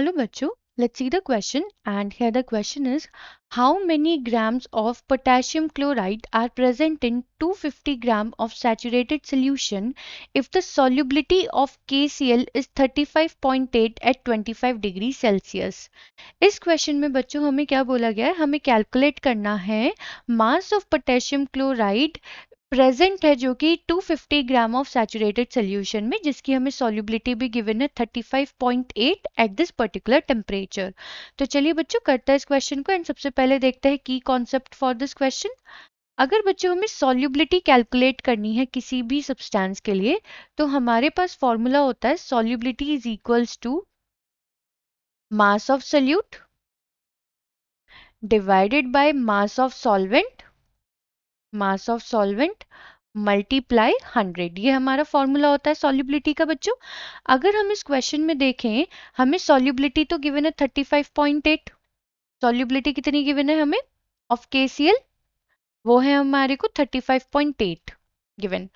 Hello बच्चों, let's see the question, and here the question is how many grams of potassium chloride are present in 250 gram of saturated solution if the solubility of KCl is 35.8 at 25 degree Celsius. इस question में बच्चों हमें क्या बोला गया है, हमें calculate करना है mass of potassium chloride present है जो कि 250 ग्राम ऑफ सैचुरेटेड सोल्यूशन में, जिसकी हमें सॉल्युबिलिटी भी गिवन है 35.8 एट दिस पर्टिकुलर टेम्परेचर। तो चलिए बच्चों करते हैं इस क्वेश्चन को एंड सबसे पहले देखते हैं की कॉन्सेप्ट फॉर दिस क्वेश्चन। अगर बच्चों हमें सॉल्युबिलिटी कैलकुलेट करनी है किसी भी सब्सटेंस के लिए तो हमारे पास फॉर्मूला होता है solubility is equals to mass of solute divided by mass of solvent multiply 100। ये हमारा फॉर्मूला होता है सॉल्युबिलिटी का बच्चों। अगर हम इस क्वेश्चन में देखें हमें सॉल्युबिलिटी तो गिवन है 35.8। सॉल्युबिलिटी कितनी गिवन है हमें ऑफ KCl, वो है हमारे को 35.8 गिवन।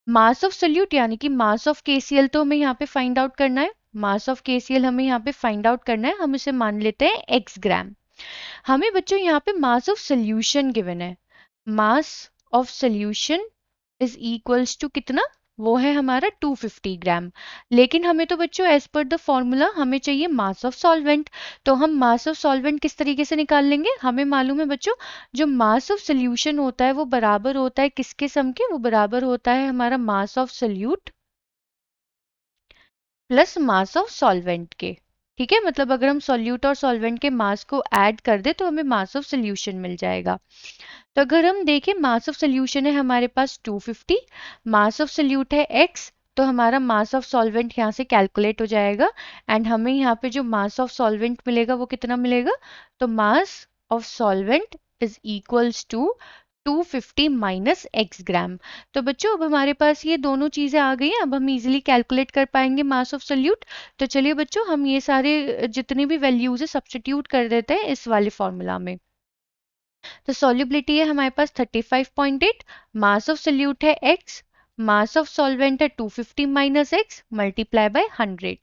मास ऑफ सोल्यूट यानी कि मास ऑफ KCl तो हमें यहाँ पे फाइंड आउट करना है। मास ऑफ KCl हमें यहाँ पे फाइंड आउट करना है, हम इसे मान लेते हैं x ग्राम। हमें बच्चों यहाँ पे मास ऑफ सोल्यूशन गिवन है। Mass of solution is equals to कितना, वो है हमारा 250 ग्राम। लेकिन हमें तो बच्चों एज पर द फॉर्मूला हमें चाहिए मास ऑफ सॉल्वेंट। तो हम मास ऑफ सॉल्वेंट किस तरीके से निकाल लेंगे, हमें मालूम है बच्चों जो मास ऑफ सोल्यूशन होता है वो बराबर होता है किसके सम के, वो बराबर होता है हमारा मास of solute plus mass of solvent के। ठीक है, मतलब अगर हम सॉल्यूट और सॉल्वेंट के मास को ऐड कर दे तो हमें मास ऑफ सोल्यूशन मिल जाएगा। तो अगर हम देखें मास ऑफ सोल्यूशन है हमारे पास 250, मास ऑफ सोल्यूट है x, तो हमारा मास ऑफ सॉल्वेंट यहाँ से कैलकुलेट हो जाएगा एंड हमें यहाँ पे जो मास ऑफ सॉल्वेंट मिलेगा वो कितना मिलेगा, तो mass of solvent is equals to 250 minus x gram. तो बच्चों अब हमारे पास ये दोनों चीजें आ गई हैं, अब हम इजीली कैलकुलेट कर पाएंगे मास ऑफ सोल्यूट। तो चलिए बच्चों हम ये सारे जितने भी वैल्यूज है सब्स्टिट्यूट कर देते हैं इस वाले फॉर्मूला में। तो सॉल्युबिलिटी है हमारे पास 35.8, मास ऑफ सोल्यूट है x, मास ऑफ सॉल्वेंट है 250 माइनस x मल्टीप्लाई बाय 100।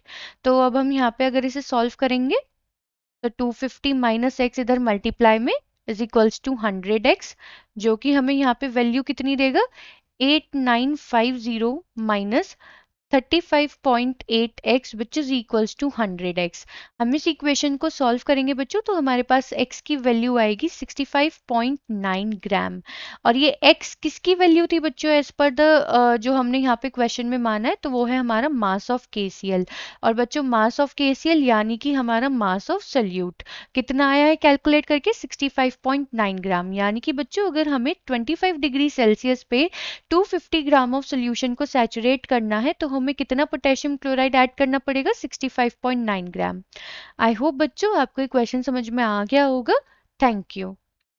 तो अब हम यहाँ पे अगर इसे सॉल्व करेंगे तो 250 माइनस x इधर मल्टीप्लाई में इज इक्वल्स टू 100x, जो कि हमें यहाँ पे वैल्यू कितनी देगा 8950 minus 35.8x which is equals to 100x। हम इस इक्वेशन को सॉल्व करेंगे बच्चों तो हमारे पास x की वैल्यू आएगी 65.9 ग्राम। और ये x किसकी वैल्यू थी बच्चों एज पर द जो हमने यहाँ पे क्वेश्चन में माना है, तो वो है हमारा मास ऑफ KCl। और बच्चों मास ऑफ KCl यानी कि हमारा मास ऑफ सोल्यूट कितना आया है कैलकुलेट करके 65.9 ग्राम। यानी कि बच्चों अगर हमें 25 डिग्री सेल्सियस पे 250 ग्राम ऑफ सोल्यूशन को सैचुरेट करना है तो हमें कितना पोटेशियम क्लोराइड ऐड करना पड़ेगा 65.9 ग्राम। आई होप बच्चों आपको ये क्वेश्चन समझ में आ गया होगा। Thank you.